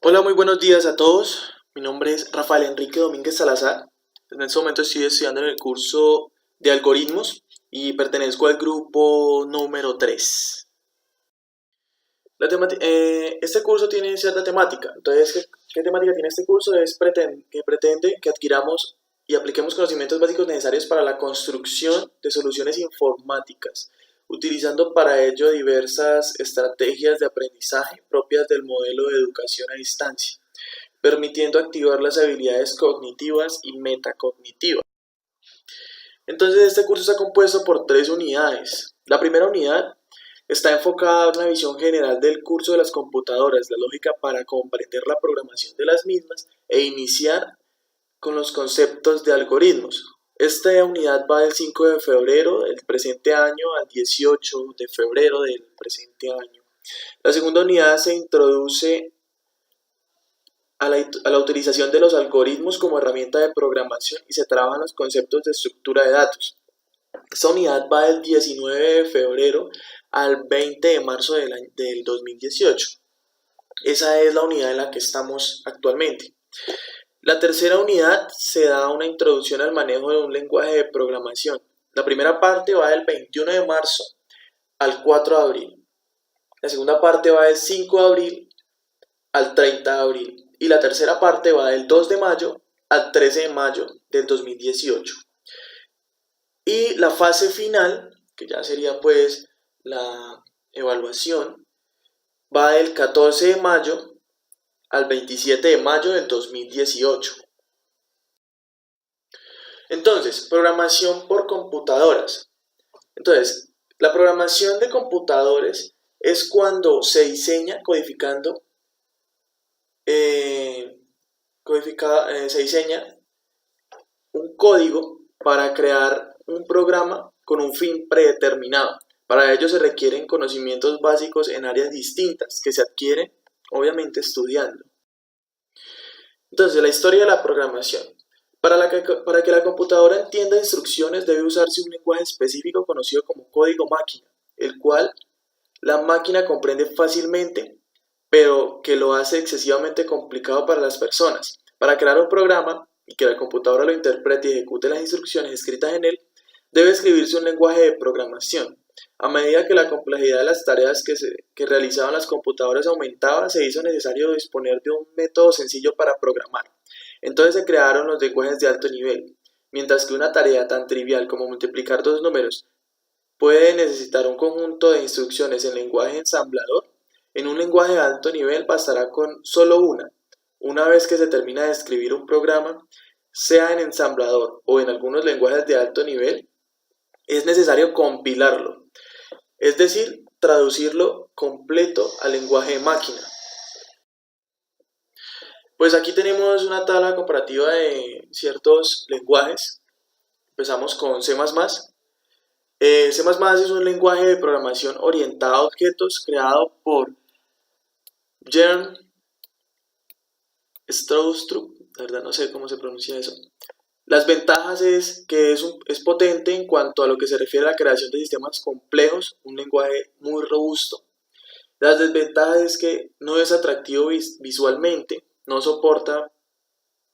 Hola, muy buenos días a todos. Mi nombre es Rafael Enrique Domínguez Salazar. En este momento estoy estudiando en el curso de algoritmos y pertenezco al grupo número 3. Este curso tiene cierta temática. Entonces, ¿qué temática tiene este curso? Que pretende que adquiramos y apliquemos conocimientos básicos necesarios para la construcción de soluciones informáticas, utilizando para ello diversas estrategias de aprendizaje propias del modelo de educación a distancia, permitiendo activar las habilidades cognitivas y metacognitivas. Entonces, este curso está compuesto por 3 unidades. La primera unidad está enfocada en una visión general del curso de las computadoras, la lógica para comprender la programación de las mismas e iniciar con los conceptos de algoritmos. Esta unidad va del 5 de febrero del presente año al 18 de febrero del presente año. La segunda unidad se introduce a la utilización de los algoritmos como herramienta de programación y se trabajan los conceptos de estructura de datos. Esta unidad va del 19 de febrero al 20 de marzo del 2018. Esa es la unidad en la que estamos actualmente. La tercera unidad se da una introducción al manejo de un lenguaje de programación. La primera parte va del 21 de marzo al 4 de abril. La segunda parte va del 5 de abril al 30 de abril. Y la tercera parte va del 2 de mayo al 13 de mayo del 2018. Y la fase final, que ya sería pues la evaluación, va del 14 de mayo al 27 de mayo del 2018. Entonces, programación por computadoras. Entonces, la programación de computadores es cuando se diseña se diseña un código para crear un programa con un fin predeterminado. Para ello se requieren conocimientos básicos en áreas distintas que se adquieren, obviamente, estudiando. Entonces, la historia de la programación. Para que la computadora entienda instrucciones debe usarse un lenguaje específico conocido como código máquina, el cual la máquina comprende fácilmente, pero que lo hace excesivamente complicado para las personas. Para crear un programa y que la computadora lo interprete y ejecute las instrucciones escritas en él, debe escribirse un lenguaje de programación. A medida que la complejidad de las tareas que realizaban las computadoras aumentaba, se hizo necesario disponer de un método sencillo para programar. Entonces se crearon los lenguajes de alto nivel, mientras que una tarea tan trivial como multiplicar dos números puede necesitar un conjunto de instrucciones en lenguaje ensamblador. En un lenguaje de alto nivel bastará con solo una. Una vez que se termina de escribir un programa, sea en ensamblador o en algunos lenguajes de alto nivel, es necesario compilarlo, es decir, traducirlo completo al lenguaje de máquina. Pues aquí tenemos una tabla comparativa de ciertos lenguajes. Empezamos con C++. C++ es un lenguaje de programación orientado a objetos creado por Jern Stroustrup, la verdad no sé cómo se pronuncia eso. Las ventajas es que es potente en cuanto a lo que se refiere a la creación de sistemas complejos, un lenguaje muy robusto. Las desventajas es que no es atractivo visualmente, no soporta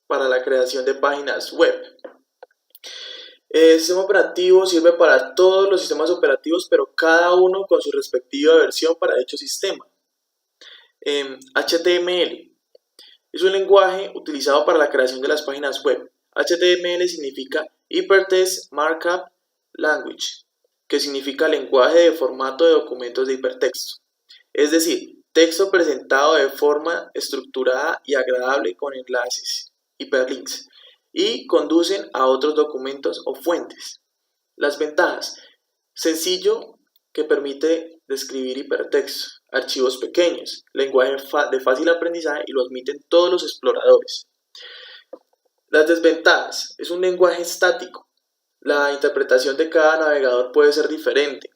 para la creación de páginas web. El sistema operativo sirve para todos los sistemas operativos, pero cada uno con su respectiva versión para dicho sistema. HTML es un lenguaje utilizado para la creación de las páginas web. HTML significa Hypertext Markup Language, que significa lenguaje de formato de documentos de hipertexto. Es decir, texto presentado de forma estructurada y agradable con enlaces, hiperlinks, y conducen a otros documentos o fuentes. Las ventajas: sencillo, que permite describir hipertexto, archivos pequeños, lenguaje de fácil aprendizaje y lo admiten todos los exploradores. Las desventajas: es un lenguaje estático, la interpretación de cada navegador puede ser diferente,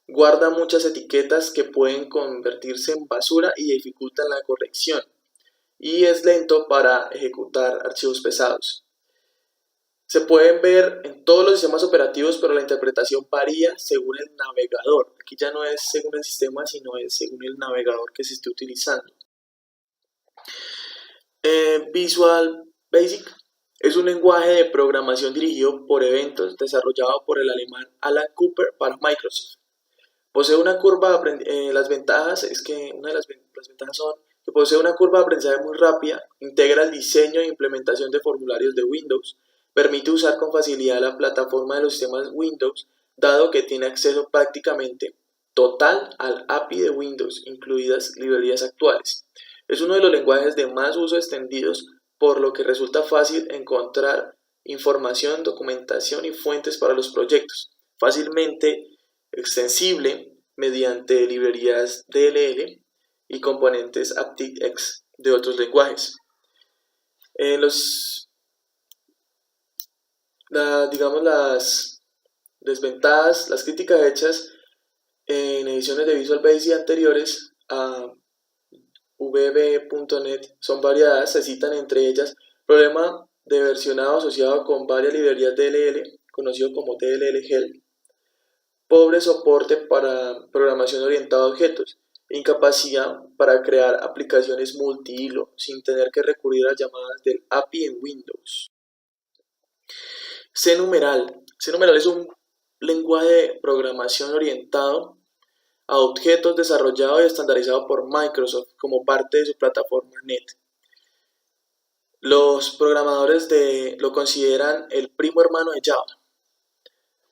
guarda muchas etiquetas que pueden convertirse en basura y dificultan la corrección, y es lento para ejecutar archivos pesados. Se pueden ver en todos los sistemas operativos, pero la interpretación varía según el navegador. Aquí ya no es según el sistema, sino es según el navegador que se esté utilizando. Visual Basic es un lenguaje de programación dirigido por eventos desarrollado por el alemán Alan Cooper para Microsoft. Posee una curva de las ventajas es que una de las ventajas son que posee una curva de aprendizaje muy rápida, integra el diseño e implementación de formularios de Windows, permite usar con facilidad la plataforma de los sistemas Windows, dado que tiene acceso prácticamente total al API de Windows, incluidas librerías actuales. Es uno de los lenguajes de más uso extendidos, por lo que resulta fácil encontrar información, documentación y fuentes para los proyectos. Fácilmente extensible mediante librerías DLL y componentes aptX de otros lenguajes. Digamos las desventajas, las críticas hechas en ediciones de Visual Basic anteriores a VB.NET son variadas, se citan entre ellas problema de versionado asociado con varias librerías DLL, conocido como DLL Help, pobre soporte para programación orientada a objetos, incapacidad para crear aplicaciones multihilo sin tener que recurrir a llamadas del API en Windows. C-Numeral. C-Numeral es un lenguaje de programación orientado a objetos desarrollado y estandarizado por Microsoft como parte de su plataforma .NET. Los programadores lo consideran el primo hermano de Java.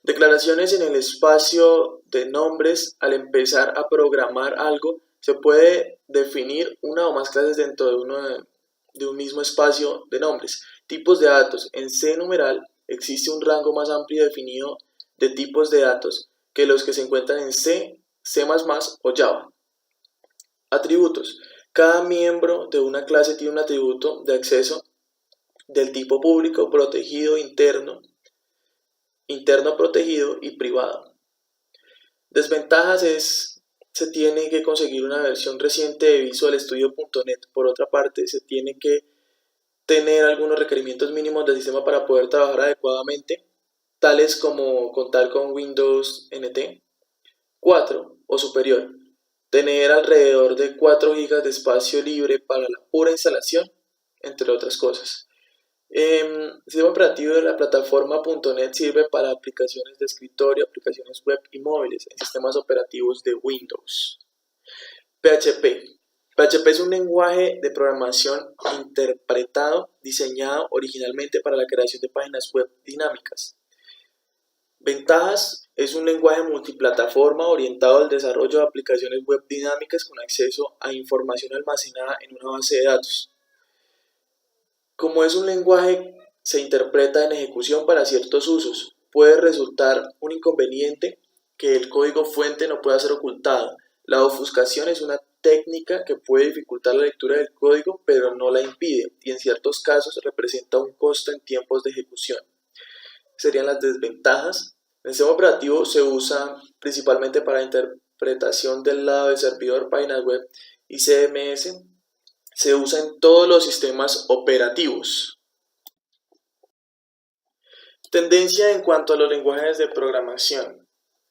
Declaraciones en el espacio de nombres. Al empezar a programar algo, se puede definir una o más clases dentro de un mismo espacio de nombres. Tipos de datos. En C-Numeral existe un rango más amplio definido de tipos de datos que los que se encuentran en C, C++ o Java. Atributos. Cada miembro de una clase tiene un atributo de acceso del tipo público, protegido, interno protegido y privado. Desventajas se tiene que conseguir una versión reciente de Visual Studio.NET. Por otra parte, se tiene que tener algunos requerimientos mínimos del sistema para poder trabajar adecuadamente, tales como contar con Windows NT 4 o superior, tener alrededor de 4 GB de espacio libre para la pura instalación, entre otras cosas. El sistema operativo de la plataforma .NET sirve para aplicaciones de escritorio, aplicaciones web y móviles en sistemas operativos de Windows. PHP. PHP es un lenguaje de programación interpretado, diseñado originalmente para la creación de páginas web dinámicas. Ventajas: es un lenguaje multiplataforma orientado al desarrollo de aplicaciones web dinámicas con acceso a información almacenada en una base de datos. Como es un lenguaje, se interpreta en ejecución para ciertos usos. Puede resultar un inconveniente que el código fuente no pueda ser ocultado. La ofuscación es una técnica que puede dificultar la lectura del código, pero no la impide, y en ciertos casos representa un costo en tiempos de ejecución. Serían las desventajas. El sistema operativo se usa principalmente para interpretación del lado del servidor, páginas web y CMS. Se usa en todos los sistemas operativos. Tendencia en cuanto a los lenguajes de programación.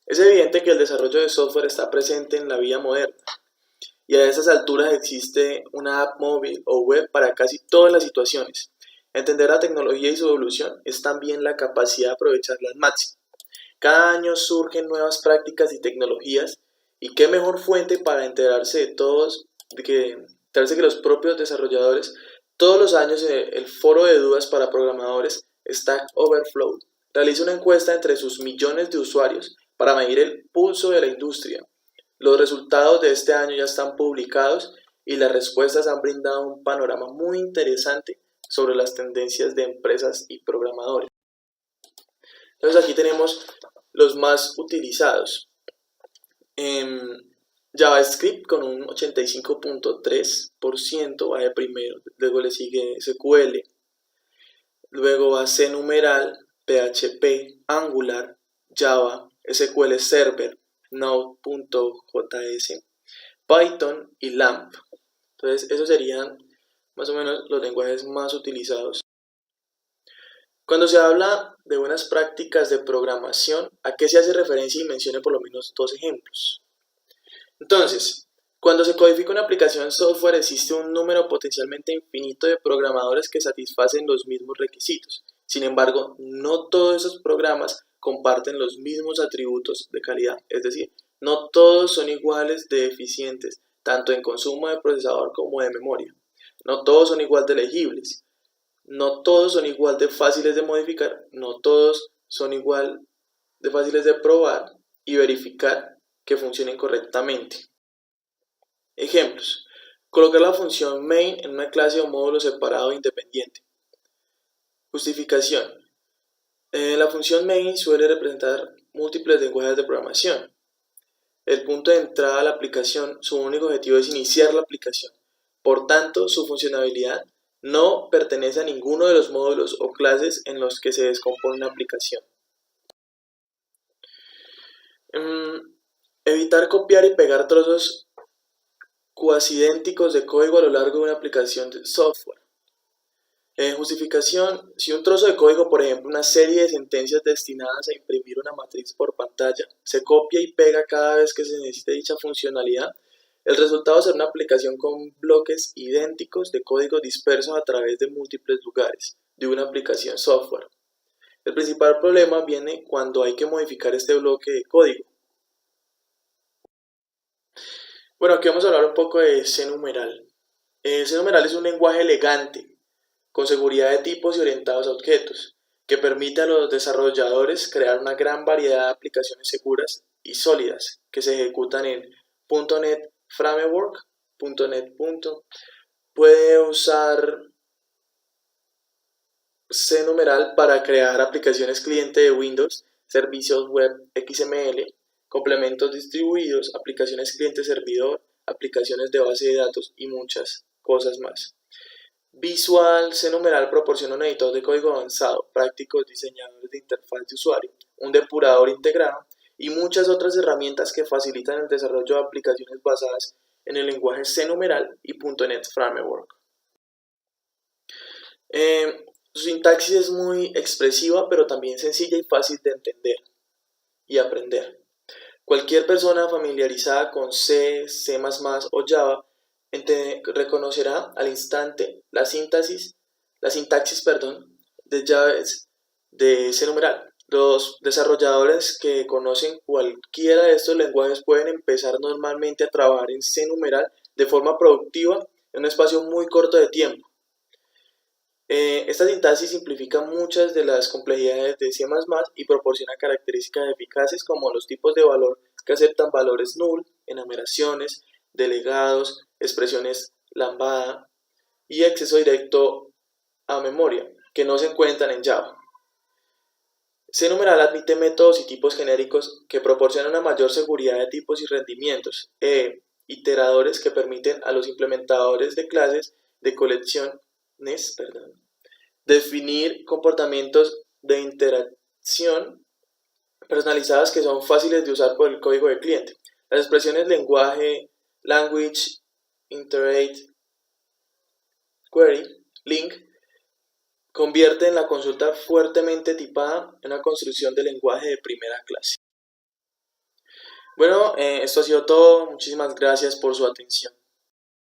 Es evidente que el desarrollo de software está presente en la vida moderna, y a esas alturas existe una app móvil o web para casi todas las situaciones. Entender la tecnología y su evolución es también la capacidad de aprovecharla al máximo. Cada año surgen nuevas prácticas y tecnologías, y qué mejor fuente para enterarse que los propios desarrolladores. Todos los años el foro de dudas para programadores Stack Overflow realiza una encuesta entre sus millones de usuarios para medir el pulso de la industria. Los resultados de este año ya están publicados y las respuestas han brindado un panorama muy interesante sobre las tendencias de empresas y programadores. Entonces aquí tenemos los más utilizados. JavaScript con un 85.3% va de primero, luego le sigue SQL, luego va C-Numeral, PHP, Angular, Java, SQL Server, Node.js, Python y LAMP. Entonces esos serían más o menos los lenguajes más utilizados. Cuando se habla de buenas prácticas de programación, ¿a qué se hace referencia? Y mencione por lo menos 2 ejemplos. Entonces, Cuando se codifica una aplicación software existe un número potencialmente infinito de programadores que satisfacen los mismos requisitos. Sin embargo, no todos esos programas comparten los mismos atributos de calidad, es decir, no todos son iguales de eficientes, tanto en consumo de procesador como de memoria. No todos son igual de legibles, no todos son igual de fáciles de modificar, no todos son igual de fáciles de probar y verificar que funcionen correctamente. Ejemplos. Colocar la función main en una clase o módulo separado e independiente. Justificación. La función main suele representar múltiples lenguajes de programación. El punto de entrada a la aplicación, su único objetivo es iniciar la aplicación. Por tanto, su funcionalidad no pertenece a ninguno de los módulos o clases en los que se descompone una aplicación. Evitar copiar y pegar trozos cuasi idénticos de código a lo largo de una aplicación de software. Justificación. Si un trozo de código, por ejemplo una serie de sentencias destinadas a imprimir una matriz por pantalla, se copia y pega cada vez que se necesite dicha funcionalidad, el resultado será una aplicación con bloques idénticos de código dispersos a través de múltiples lugares de una aplicación software. El principal problema viene cuando hay que modificar este bloque de código. Bueno, aquí vamos a hablar un poco de C-numeral. C-numeral es un lenguaje elegante, con seguridad de tipos y orientados a objetos, que permite a los desarrolladores crear una gran variedad de aplicaciones seguras y sólidas que se ejecutan en .NET Framework, .NET. Puede usar C-numeral para crear aplicaciones cliente de Windows, servicios web XML, complementos distribuidos, aplicaciones cliente-servidor, aplicaciones de base de datos y muchas cosas más. Visual C-numeral proporciona un editor de código avanzado, prácticos diseñadores de interfaz de usuario, un depurador integrado y muchas otras herramientas que facilitan el desarrollo de aplicaciones basadas en el lenguaje C-numeral y .NET Framework. Su sintaxis es muy expresiva, pero también sencilla y fácil de entender y aprender. Cualquier persona familiarizada con C, C++ o Java reconocerá al instante la sintaxis de llaves de C-numeral. Los desarrolladores que conocen cualquiera de estos lenguajes pueden empezar normalmente a trabajar en C-numeral de forma productiva en un espacio muy corto de tiempo. Esta sintaxis simplifica muchas de las complejidades de C++ y proporciona características eficaces como los tipos de valor que aceptan valores null, enumeraciones, delegados, expresiones lambda y acceso directo a memoria, que no se encuentran en Java. C-numeral admite métodos y tipos genéricos que proporcionan una mayor seguridad de tipos y rendimientos, iteradores que permiten a los implementadores de clases de colecciones definir comportamientos de interacción personalizadas que son fáciles de usar por el código del cliente. Las expresiones lenguaje, language, iterate, query, link convierten la consulta fuertemente tipada en una construcción de lenguaje de primera clase. Bueno, esto ha sido todo. Muchísimas gracias por su atención.